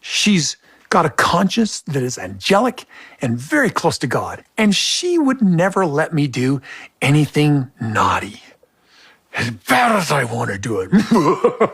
She's got a conscience that is angelic and very close to God, and she would never let me do anything naughty. As bad as I want to do it.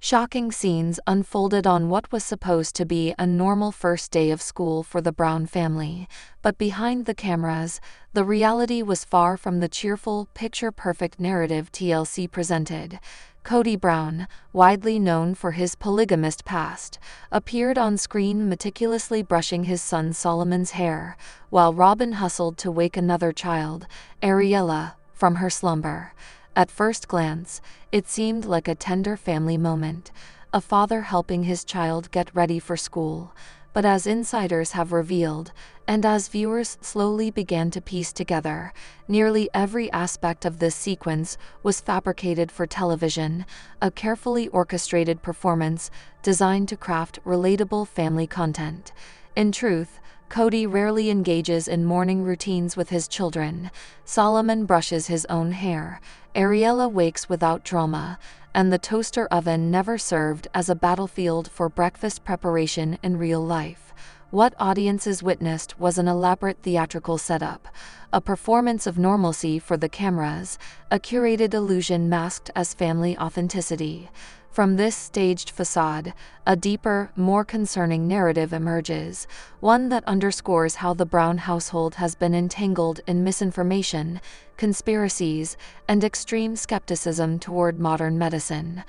Shocking scenes unfolded on what was supposed to be a normal first day of school for the Brown family, but behind the cameras, the reality was far from the cheerful, picture-perfect narrative TLC presented. Kody Brown, widely known for his polygamist past, appeared on screen meticulously brushing his son Solomon's hair, while Robin hustled to wake another child, Ariella, from her slumber. At first glance, it seemed like a tender family moment, a father helping his child get ready for school. But as insiders have revealed, and as viewers slowly began to piece together, nearly every aspect of this sequence was fabricated for television, a carefully orchestrated performance designed to craft relatable family content. In truth, Kody rarely engages in morning routines with his children. Solomon brushes his own hair, Ariella wakes without drama, and the toaster oven never served as a battlefield for breakfast preparation in real life. What audiences witnessed was an elaborate theatrical setup, a performance of normalcy for the cameras, a curated illusion masked as family authenticity. From this staged facade, a deeper, more concerning narrative emerges, one that underscores how the Brown household has been entangled in misinformation, conspiracies, and extreme skepticism toward modern medicine.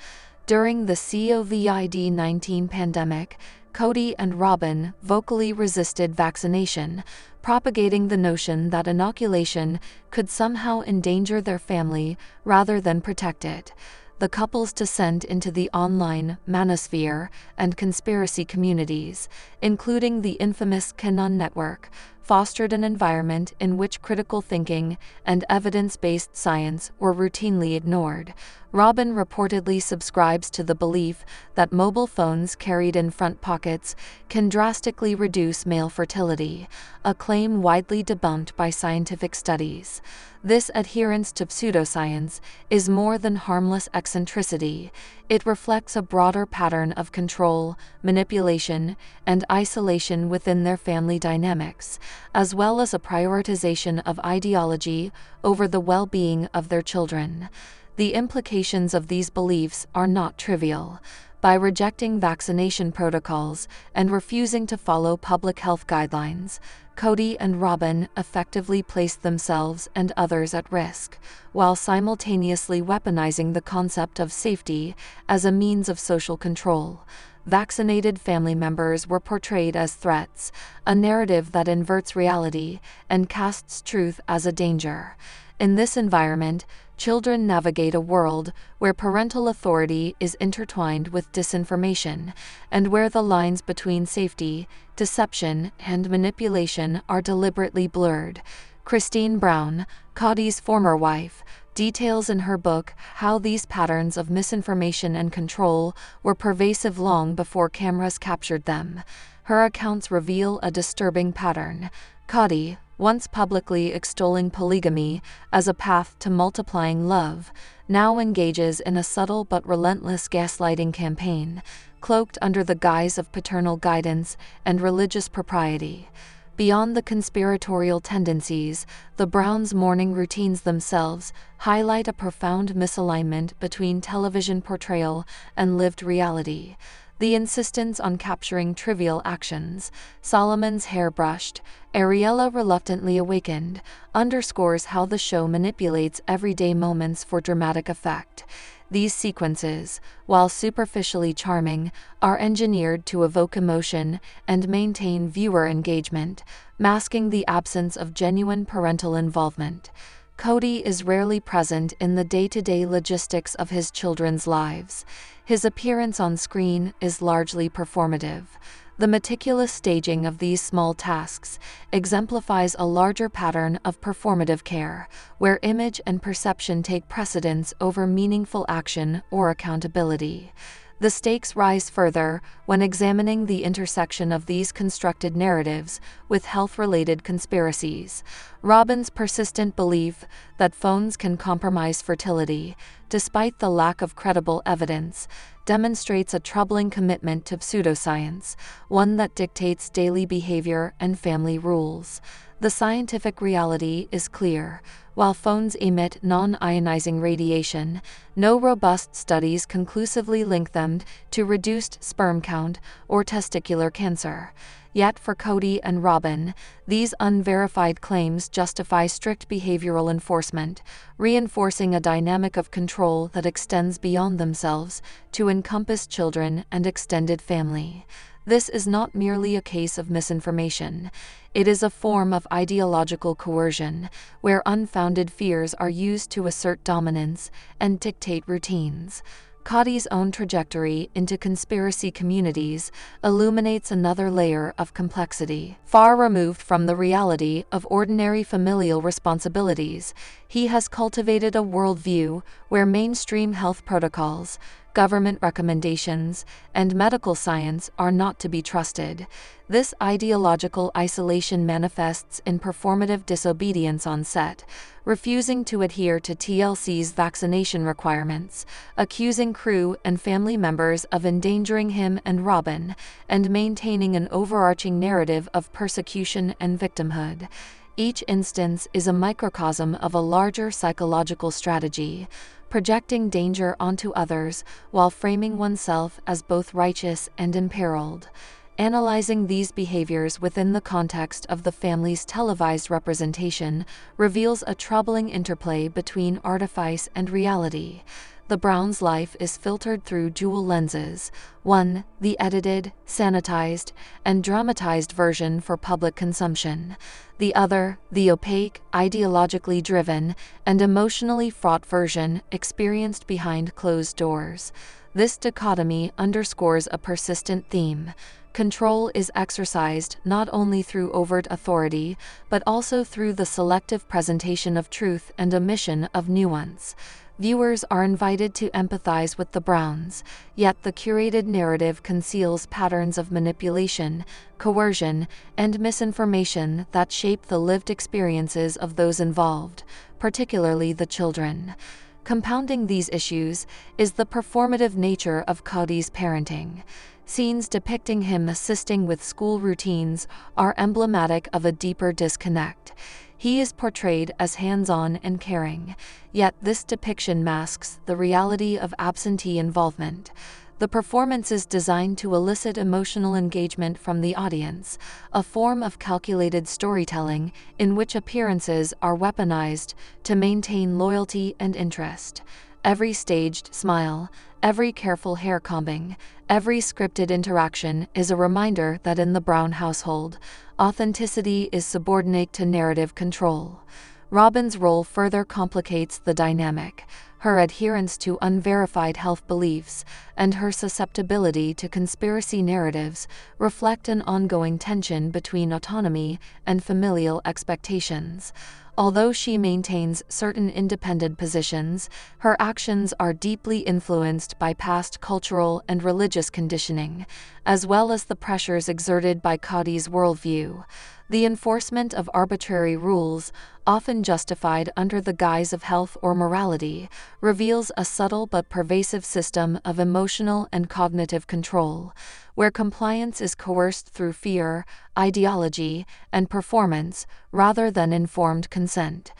During the COVID-19 pandemic, Cody and Robin vocally resisted vaccination, propagating the notion that inoculation could somehow endanger their family rather than protect it. The couple's descent into the online manosphere and conspiracy communities, including the infamous QAnon network, fostered an environment in which critical thinking and evidence-based science were routinely ignored. Robin reportedly subscribes to the belief that mobile phones carried in front pockets can drastically reduce male fertility, a claim widely debunked by scientific studies. This adherence to pseudoscience is more than harmless eccentricity. It reflects a broader pattern of control, manipulation, and isolation within their family dynamics, as well as a prioritization of ideology over the well-being of their children. The implications of these beliefs are not trivial. By rejecting vaccination protocols and refusing to follow public health guidelines, Cody and Robin effectively placed themselves and others at risk, while simultaneously weaponizing the concept of safety as a means of social control. Vaccinated family members were portrayed as threats, a narrative that inverts reality and casts truth as a danger. In this environment, children navigate a world where parental authority is intertwined with disinformation, and where the lines between safety, deception, and manipulation are deliberately blurred. Christine Brown, Kody's former wife, details in her book how these patterns of misinformation and control were pervasive long before cameras captured them. Her accounts reveal a disturbing pattern. Kody, once publicly extolling polygamy as a path to multiplying love, now engages in a subtle but relentless gaslighting campaign, cloaked under the guise of paternal guidance and religious propriety. Beyond the conspiratorial tendencies, the Browns' morning routines themselves highlight a profound misalignment between television portrayal and lived reality. The insistence on capturing trivial actions, Solomon's hair brushed, Ariella reluctantly awakened, underscores how the show manipulates everyday moments for dramatic effect. These sequences, while superficially charming, are engineered to evoke emotion and maintain viewer engagement, masking the absence of genuine parental involvement. Kody is rarely present in the day-to-day logistics of his children's lives. His appearance on screen is largely performative. The meticulous staging of these small tasks exemplifies a larger pattern of performative care, where image and perception take precedence over meaningful action or accountability. The stakes rise further when examining the intersection of these constructed narratives with health-related conspiracies. Robin's persistent belief that phones can compromise fertility, despite the lack of credible evidence, demonstrates a troubling commitment to pseudoscience, one that dictates daily behavior and family rules. The scientific reality is clear. While phones emit non-ionizing radiation, no robust studies conclusively link them to reduced sperm count or testicular cancer. Yet for Cody and Robin, these unverified claims justify strict behavioral enforcement, reinforcing a dynamic of control that extends beyond themselves to encompass children and extended family. This is not merely a case of misinformation. It is a form of ideological coercion, where unfounded fears are used to assert dominance and dictate routines. Kody's own trajectory into conspiracy communities illuminates another layer of complexity. Far removed from the reality of ordinary familial responsibilities, he has cultivated a worldview where mainstream health protocols, government recommendations, and medical science are not to be trusted. This ideological isolation manifests in performative disobedience on set, refusing to adhere to TLC's vaccination requirements, accusing crew and family members of endangering him and Robin, and maintaining an overarching narrative of persecution and victimhood. Each instance is a microcosm of a larger psychological strategy, projecting danger onto others while framing oneself as both righteous and imperiled. Analyzing these behaviors within the context of the family's televised representation reveals a troubling interplay between artifice and reality. The Browns' life is filtered through dual lenses: one, the edited, sanitized, and dramatized version for public consumption; the other, the opaque, ideologically driven, and emotionally fraught version experienced behind closed doors. This dichotomy underscores a persistent theme. Control is exercised not only through overt authority, but also through the selective presentation of truth and omission of nuance. Viewers are invited to empathize with the Browns, yet the curated narrative conceals patterns of manipulation, coercion, and misinformation that shape the lived experiences of those involved, particularly the children. Compounding these issues is the performative nature of Kody's parenting. Scenes depicting him assisting with school routines are emblematic of a deeper disconnect. He is portrayed as hands-on and caring, yet this depiction masks the reality of absentee involvement. The performance is designed to elicit emotional engagement from the audience, a form of calculated storytelling in which appearances are weaponized to maintain loyalty and interest. Every staged smile, every careful hair combing, every scripted interaction is a reminder that in the Brown household, authenticity is subordinate to narrative control. Robin's role further complicates the dynamic. Her adherence to unverified health beliefs and her susceptibility to conspiracy narratives reflect an ongoing tension between autonomy and familial expectations. Although she maintains certain independent positions, her actions are deeply influenced by past cultural and religious conditioning, as well as the pressures exerted by Kody's worldview. The enforcement of arbitrary rules, often justified under the guise of health or morality, reveals a subtle but pervasive system of emotional and cognitive control, where compliance is coerced through fear, ideology, and performance, rather than informed consent.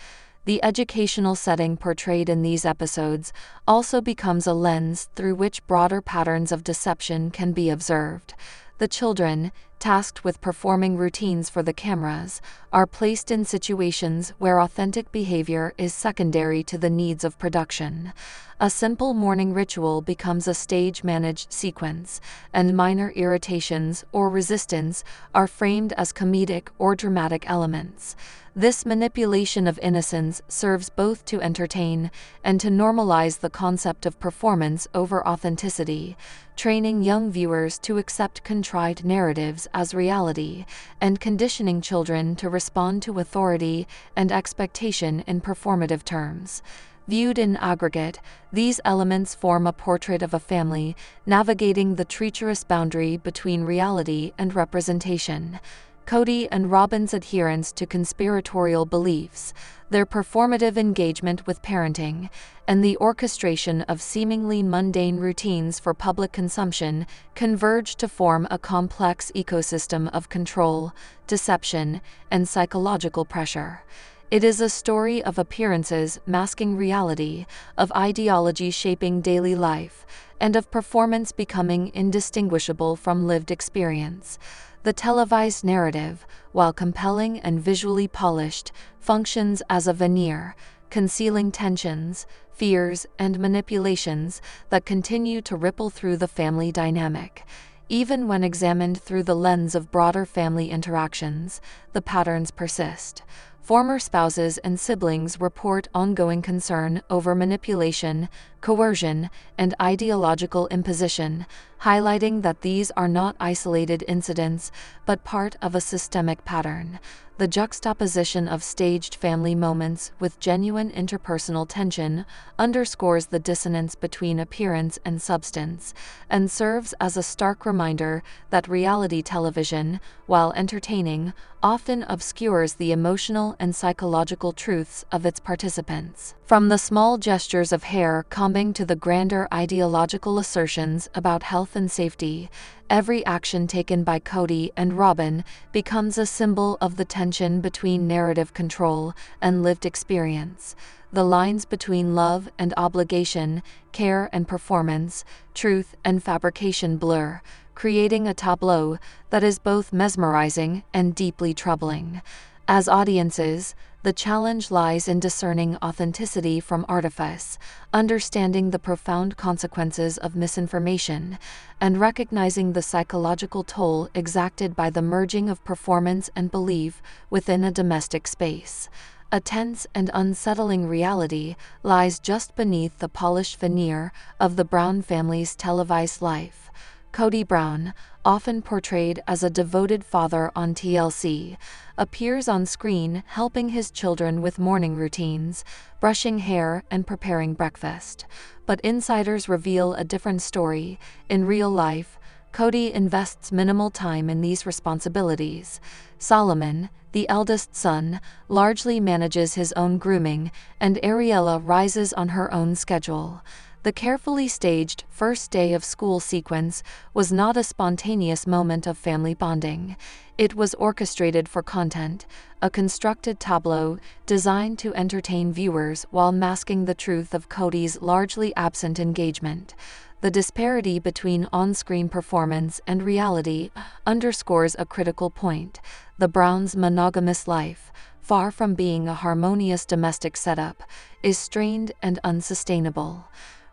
The educational setting portrayed in these episodes also becomes a lens through which broader patterns of deception can be observed. The children, tasked with performing routines for the cameras, are placed in situations where authentic behavior is secondary to the needs of production. A simple morning ritual becomes a stage-managed sequence, and minor irritations or resistance are framed as comedic or dramatic elements. This manipulation of innocence serves both to entertain and to normalize the concept of performance over authenticity, training young viewers to accept contrived narratives as reality, and conditioning children to respond to authority and expectation in performative terms. Viewed in aggregate, these elements form a portrait of a family navigating the treacherous boundary between reality and representation. Cody and Robin's adherence to conspiratorial beliefs, their performative engagement with parenting, and the orchestration of seemingly mundane routines for public consumption converge to form a complex ecosystem of control, deception, and psychological pressure. It is a story of appearances masking reality, of ideology shaping daily life, and of performance becoming indistinguishable from lived experience. The televised narrative, while compelling and visually polished, functions as a veneer, concealing tensions, fears, and manipulations that continue to ripple through the family dynamic. Even when examined through the lens of broader family interactions, the patterns persist. Former spouses and siblings report ongoing concern over manipulation, coercion, and ideological imposition, highlighting that these are not isolated incidents, but part of a systemic pattern. The juxtaposition of staged family moments with genuine interpersonal tension underscores the dissonance between appearance and substance, and serves as a stark reminder that reality television, while entertaining, often obscures the emotional and psychological truths of its participants. From the small gestures of hair combing to the grander ideological assertions about health and safety, every action taken by Cody and Robin becomes a symbol of the tension between narrative control and lived experience. The lines between love and obligation, care and performance, truth and fabrication blur, creating a tableau that is both mesmerizing and deeply troubling. As audiences, the challenge lies in discerning authenticity from artifice, understanding the profound consequences of misinformation, and recognizing the psychological toll exacted by the merging of performance and belief within a domestic space. A tense and unsettling reality lies just beneath the polished veneer of the Brown family's televised life. Kody Brown, often portrayed as a devoted father on TLC, appears on screen helping his children with morning routines, brushing hair, and preparing breakfast. But insiders reveal a different story. In real life, Kody invests minimal time in these responsibilities. Solomon, the eldest son, largely manages his own grooming, and Ariella rises on her own schedule. The carefully staged first day of school sequence was not a spontaneous moment of family bonding. It was orchestrated for content, a constructed tableau designed to entertain viewers while masking the truth of Kody's largely absent engagement. The disparity between on-screen performance and reality underscores a critical point. The Browns' monogamous life, far from being a harmonious domestic setup, is strained and unsustainable.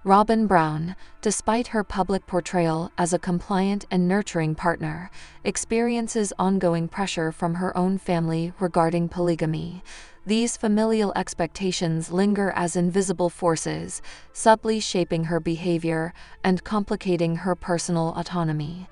Robin Brown, despite her public portrayal as a compliant and nurturing partner, experiences ongoing pressure from her own family regarding polygamy. These familial expectations linger as invisible forces, subtly shaping her behavior and complicating her personal autonomy.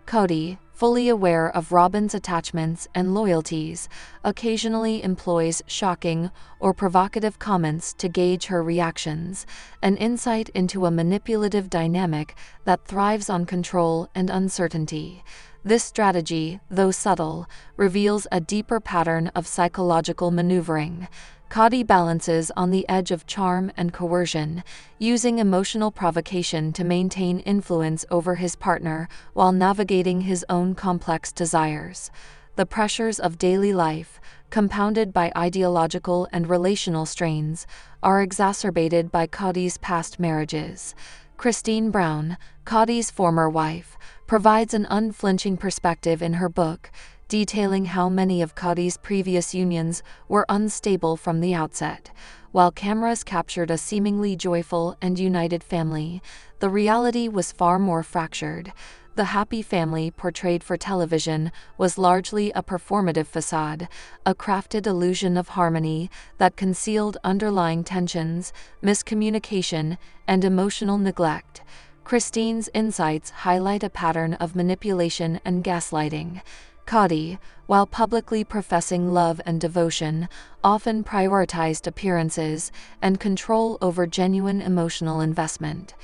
Kody, fully aware of Robin's attachments and loyalties, occasionally employs shocking or provocative comments to gauge her reactions, an insight into a manipulative dynamic that thrives on control and uncertainty. This strategy, though subtle, reveals a deeper pattern of psychological maneuvering. Kody balances on the edge of charm and coercion, using emotional provocation to maintain influence over his partner while navigating his own complex desires. The pressures of daily life, compounded by ideological and relational strains, are exacerbated by Kody's past marriages. Christine Brown, Kody's former wife, provides an unflinching perspective in her book, detailing how many of Kody's previous unions were unstable from the outset. While cameras captured a seemingly joyful and united family, the reality was far more fractured. The happy family portrayed for television was largely a performative facade, a crafted illusion of harmony that concealed underlying tensions, miscommunication, and emotional neglect. Christine's insights highlight a pattern of manipulation and gaslighting. Kody, while publicly professing love and devotion, often prioritized appearances and control over genuine emotional investment.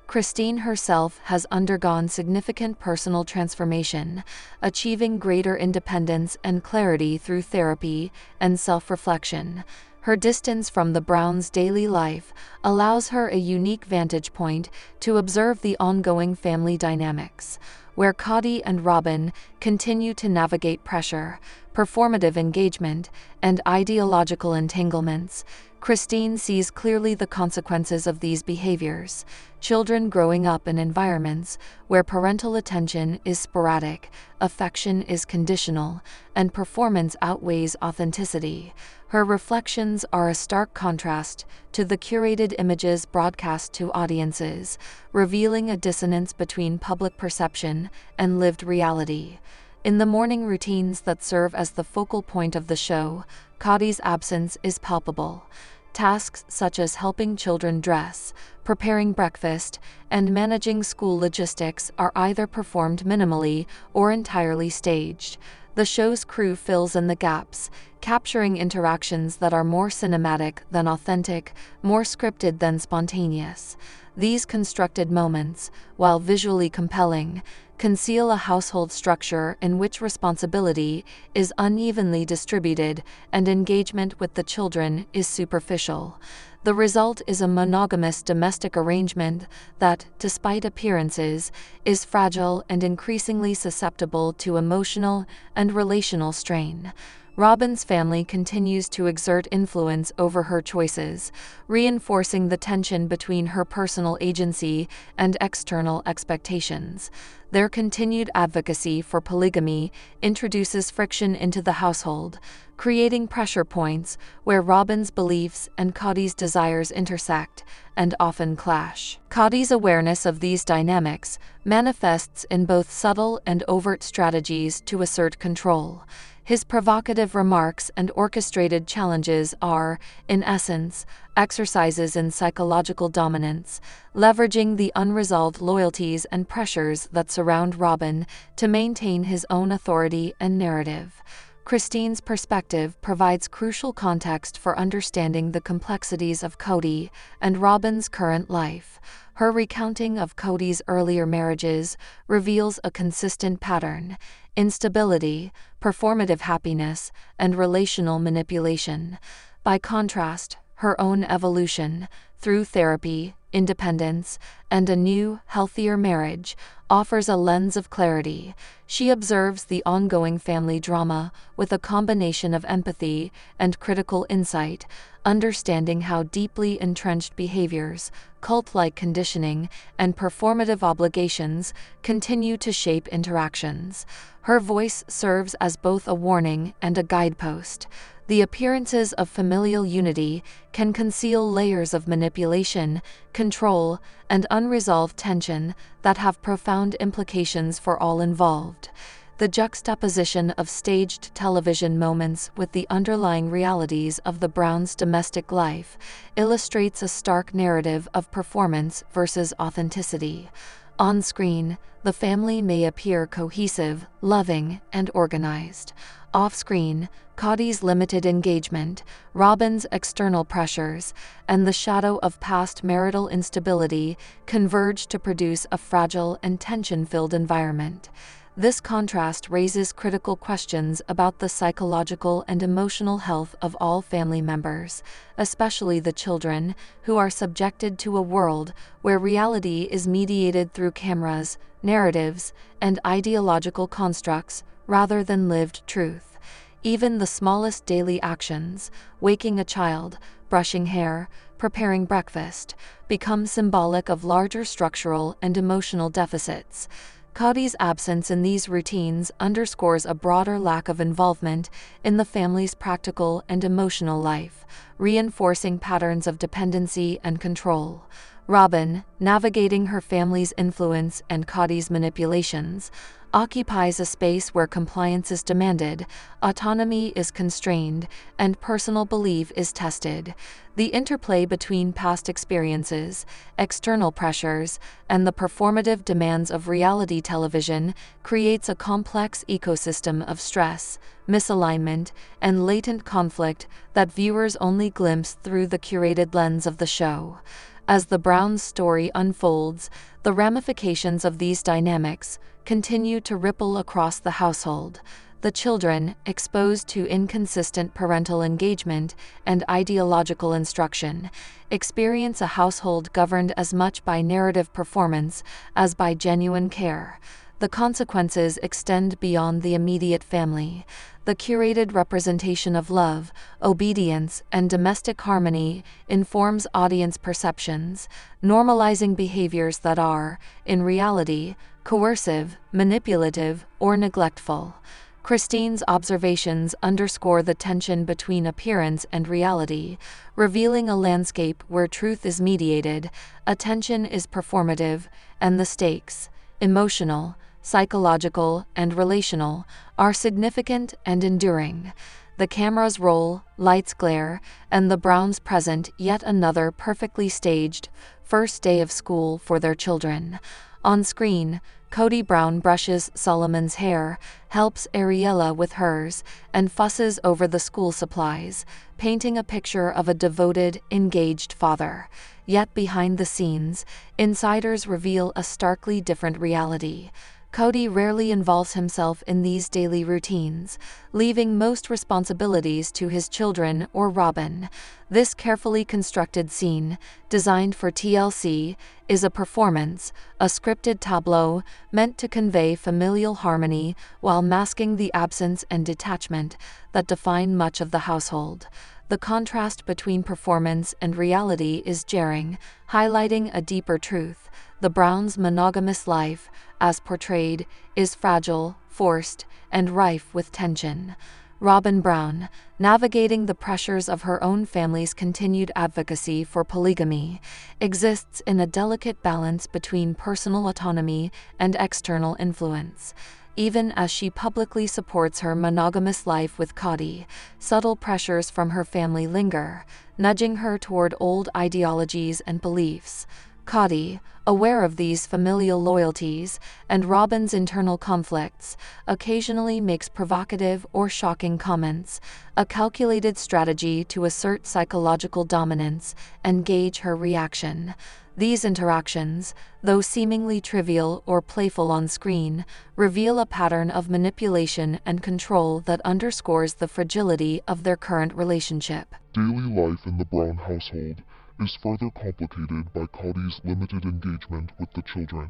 Christine herself has undergone significant personal transformation, achieving greater independence and clarity through therapy and self-reflection. Her distance from the Browns' daily life allows her a unique vantage point to observe the ongoing family dynamics, where Cody and Robin continue to navigate pressure, performative engagement, and ideological entanglements. Christine sees clearly the consequences of these behaviors. Children growing up in environments where parental attention is sporadic, affection is conditional, and performance outweighs authenticity. Her reflections are a stark contrast to the curated images broadcast to audiences, revealing a dissonance between public perception and lived reality. In the morning routines that serve as the focal point of the show, Cody's absence is palpable. Tasks such as helping children dress, preparing breakfast, and managing school logistics are either performed minimally or entirely staged. The show's crew fills in the gaps, capturing interactions that are more cinematic than authentic, more scripted than spontaneous. These constructed moments, while visually compelling, conceal a household structure in which responsibility is unevenly distributed and engagement with the children is superficial. The result is a monogamous domestic arrangement that, despite appearances, is fragile and increasingly susceptible to emotional and relational strain. Robin's family continues to exert influence over her choices, reinforcing the tension between her personal agency and external expectations. Their continued advocacy for polygamy introduces friction into the household, creating pressure points where Robin's beliefs and Cody's desires intersect and often clash. Cody's awareness of these dynamics manifests in both subtle and overt strategies to assert control. His provocative remarks and orchestrated challenges are, in essence, exercises in psychological dominance, leveraging the unresolved loyalties and pressures that surround Robin to maintain his own authority and narrative. Christine's perspective provides crucial context for understanding the complexities of Cody and Robin's current life. Her recounting of Cody's earlier marriages reveals a consistent pattern: instability, performative happiness, and relational manipulation. By contrast, her own evolution, through therapy, independence, and a new, healthier marriage, offers a lens of clarity. She observes the ongoing family drama with a combination of empathy and critical insight, understanding how deeply entrenched behaviors, cult-like conditioning, and performative obligations continue to shape interactions. Her voice serves as both a warning and a guidepost. The appearances of familial unity can conceal layers of manipulation, control, and unresolved tension that have profound implications for all involved. The juxtaposition of staged television moments with the underlying realities of the Browns' domestic life illustrates a stark narrative of performance versus authenticity. On screen, the family may appear cohesive, loving, and organized. Off-screen, Cody's limited engagement, Robin's external pressures, and the shadow of past marital instability converge to produce a fragile and tension-filled environment. This contrast raises critical questions about the psychological and emotional health of all family members, especially the children, who are subjected to a world where reality is mediated through cameras, narratives, and ideological constructs rather than lived truth. Even the smallest daily actions, waking a child, brushing hair, preparing breakfast, become symbolic of larger structural and emotional deficits. Cody's absence in these routines underscores a broader lack of involvement in the family's practical and emotional life, reinforcing patterns of dependency and control. Robin, navigating her family's influence and Cody's manipulations, occupies a space where compliance is demanded, autonomy is constrained, and personal belief is tested. The interplay between past experiences, external pressures, and the performative demands of reality television creates a complex ecosystem of stress, misalignment, and latent conflict that viewers only glimpse through the curated lens of the show. As the Browns' story unfolds, the ramifications of these dynamics continue to ripple across the household. The children, exposed to inconsistent parental engagement and ideological instruction, experience a household governed as much by narrative performance as by genuine care. The consequences extend beyond the immediate family. The curated representation of love, obedience, and domestic harmony informs audience perceptions, normalizing behaviors that are, in reality, coercive, manipulative, or neglectful. Christine's observations underscore the tension between appearance and reality, revealing a landscape where truth is mediated, attention is performative, and the stakes, emotional, psychological, and relational, are significant and enduring. The camera's roll, lights glare, and the Browns present yet another perfectly staged first day of school for their children. On screen, Kody Brown brushes Solomon's hair, helps Ariella with hers, and fusses over the school supplies, painting a picture of a devoted, engaged father. Yet behind the scenes, insiders reveal a starkly different reality. Kody rarely involves himself in these daily routines, leaving most responsibilities to his children or Robin. This carefully constructed scene, designed for TLC, is a performance, a scripted tableau meant to convey familial harmony while masking the absence and detachment that define much of the household. The contrast between performance and reality is jarring, highlighting a deeper truth. The Browns' monogamous life, as portrayed, is fragile, forced, and rife with tension. Robin Brown, navigating the pressures of her own family's continued advocacy for polygamy, exists in a delicate balance between personal autonomy and external influence. Even as she publicly supports her monogamous life with Kody, subtle pressures from her family linger, nudging her toward old ideologies and beliefs. Kody, aware of these familial loyalties and Robin's internal conflicts, occasionally makes provocative or shocking comments, a calculated strategy to assert psychological dominance and gauge her reaction. These interactions, though seemingly trivial or playful on screen, reveal a pattern of manipulation and control that underscores the fragility of their current relationship. Daily life in the Brown household is further complicated by Kody's limited engagement with the children.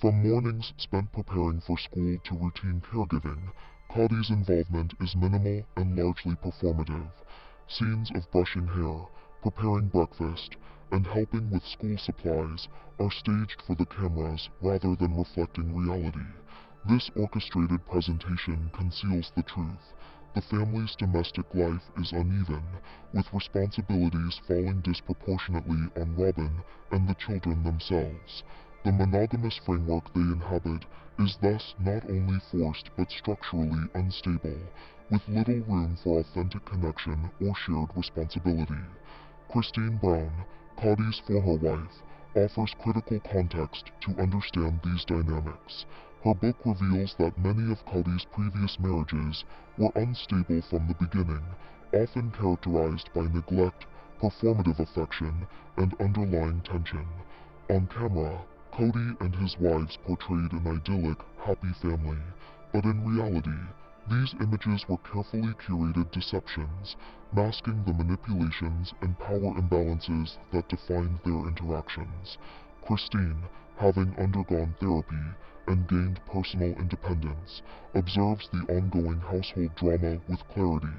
From mornings spent preparing for school to routine caregiving, Kody's involvement is minimal and largely performative. Scenes of brushing hair, preparing breakfast, and helping with school supplies are staged for the cameras rather than reflecting reality. This orchestrated presentation conceals the truth. The family's domestic life is uneven, with responsibilities falling disproportionately on Robin and the children themselves. The monogamous framework they inhabit is thus not only forced but structurally unstable, with little room for authentic connection or shared responsibility. Christine Brown, Kody's former wife, offers critical context to understand these dynamics. Her book reveals that many of Kody's previous marriages were unstable from the beginning, often characterized by neglect, performative affection, and underlying tension. On camera, Kody and his wives portrayed an idyllic, happy family, but in reality, these images were carefully curated deceptions, masking the manipulations and power imbalances that defined their interactions. Christine, having undergone therapy and gained personal independence, observes the ongoing household drama with clarity,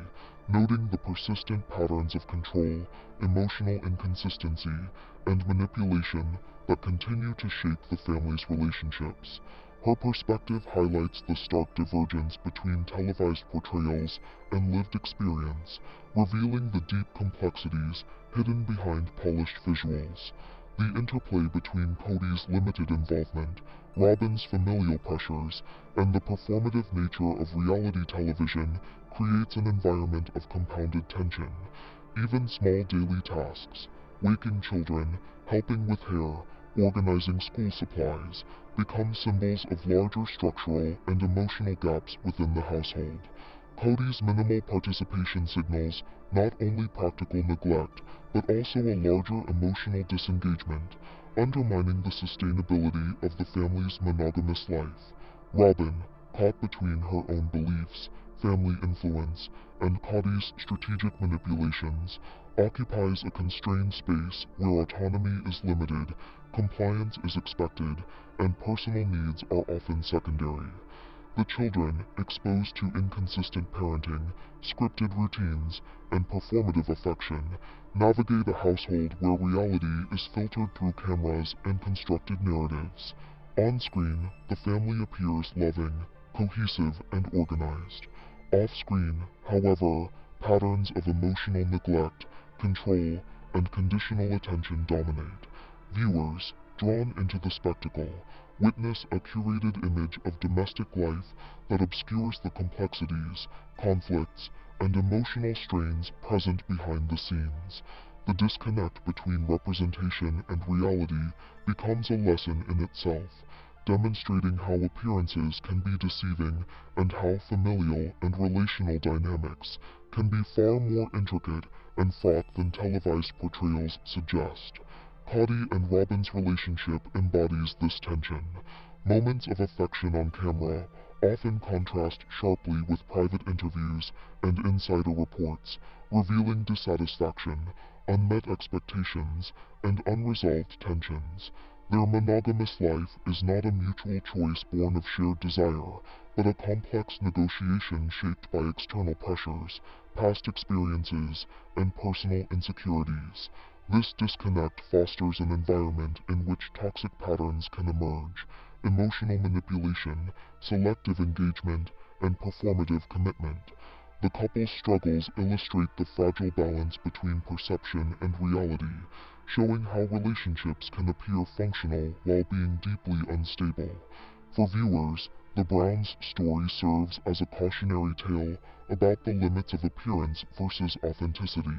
noting the persistent patterns of control, emotional inconsistency, and manipulation that continue to shape the family's relationships. Her perspective highlights the stark divergence between televised portrayals and lived experience, revealing the deep complexities hidden behind polished visuals. The interplay between Kody's limited involvement, Robin's familial pressures, and the performative nature of reality television creates an environment of compounded tension. Even small daily tasks, waking children, helping with hair, organizing school supplies, become symbols of larger structural and emotional gaps within the household. Cody's minimal participation signals not only practical neglect, but also a larger emotional disengagement, undermining the sustainability of the family's monogamous life. Robin, caught between her own beliefs, family influence, and Cody's strategic manipulations, occupies a constrained space where autonomy is limited, compliance is expected, and personal needs are often secondary. The children, exposed to inconsistent parenting, scripted routines, and performative affection, navigate a household where reality is filtered through cameras and constructed narratives. On screen, the family appears loving, cohesive, and organized. Off-screen, however, patterns of emotional neglect, control, and conditional attention dominate. Viewers, drawn into the spectacle, witness a curated image of domestic life that obscures the complexities, conflicts, and emotional strains present behind the scenes. The disconnect between representation and reality becomes a lesson in itself, demonstrating how appearances can be deceiving and how familial and relational dynamics can be far more intricate and fraught than televised portrayals suggest. Cody and Robin's relationship embodies this tension. Moments of affection on camera often contrast sharply with private interviews and insider reports, revealing dissatisfaction, unmet expectations, and unresolved tensions. Their monogamous life is not a mutual choice born of shared desire, but a complex negotiation shaped by external pressures, past experiences, and personal insecurities. This disconnect fosters an environment in which toxic patterns can emerge: emotional manipulation, selective engagement, and performative commitment. The couple's struggles illustrate the fragile balance between perception and reality, showing how relationships can appear functional while being deeply unstable. For viewers, the Browns' story serves as a cautionary tale about the limits of appearance versus authenticity.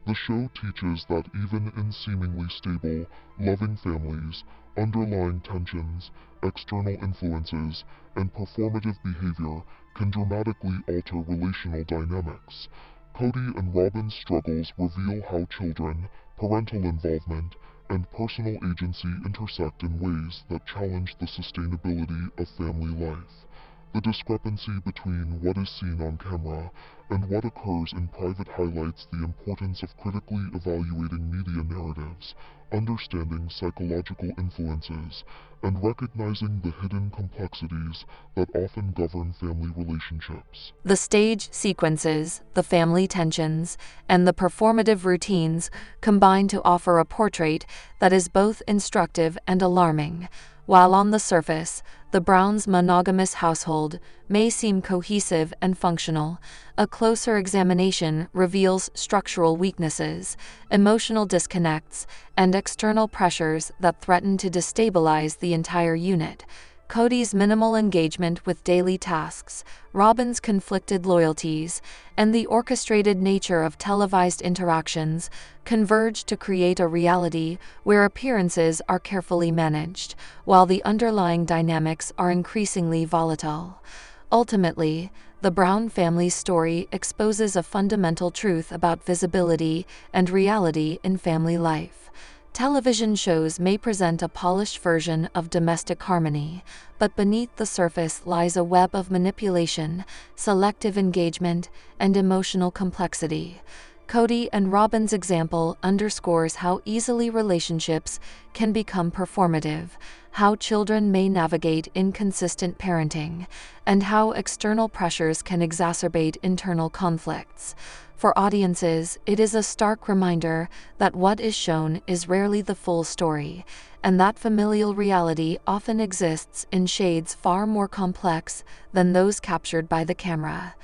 The show teaches that even in seemingly stable, loving families, underlying tensions, external influences, and performative behavior can dramatically alter relational dynamics. Cody and Robin's struggles reveal how children, parental involvement, and personal agency intersect in ways that challenge the sustainability of family life. The discrepancy between what is seen on camera and what occurs in private highlights the importance of critically evaluating media narratives, understanding psychological influences, and recognizing the hidden complexities that often govern family relationships. The stage sequences, the family tensions, and the performative routines combine to offer a portrait that is both instructive and alarming. While on the surface, the Browns' monogamous household may seem cohesive and functional, a closer examination reveals structural weaknesses, emotional disconnects, and external pressures that threaten to destabilize the entire unit. Cody's minimal engagement with daily tasks, Robin's conflicted loyalties, and the orchestrated nature of televised interactions converge to create a reality where appearances are carefully managed, while the underlying dynamics are increasingly volatile. Ultimately, the Brown family's story exposes a fundamental truth about visibility and reality in family life. Television shows may present a polished version of domestic harmony, but beneath the surface lies a web of manipulation, selective engagement, and emotional complexity. Cody and Robin's example underscores how easily relationships can become performative, how children may navigate inconsistent parenting, and how external pressures can exacerbate internal conflicts. For audiences, it is a stark reminder that what is shown is rarely the full story, and that familial reality often exists in shades far more complex than those captured by the camera.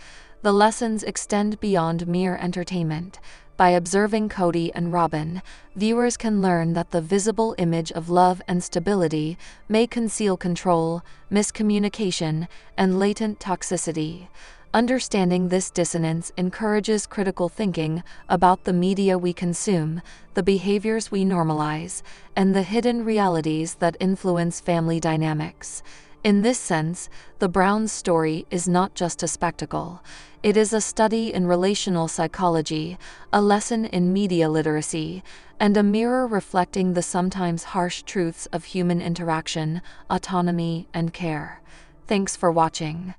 The lessons extend beyond mere entertainment. By observing Cody and Robin, viewers can learn that the visible image of love and stability may conceal control, miscommunication, and latent toxicity. Understanding this dissonance encourages critical thinking about the media we consume, the behaviors we normalize, and the hidden realities that influence family dynamics. In this sense, the Browns' story is not just a spectacle. It is a study in relational psychology, a lesson in media literacy, and a mirror reflecting the sometimes harsh truths of human interaction, autonomy, and care. Thanks for watching.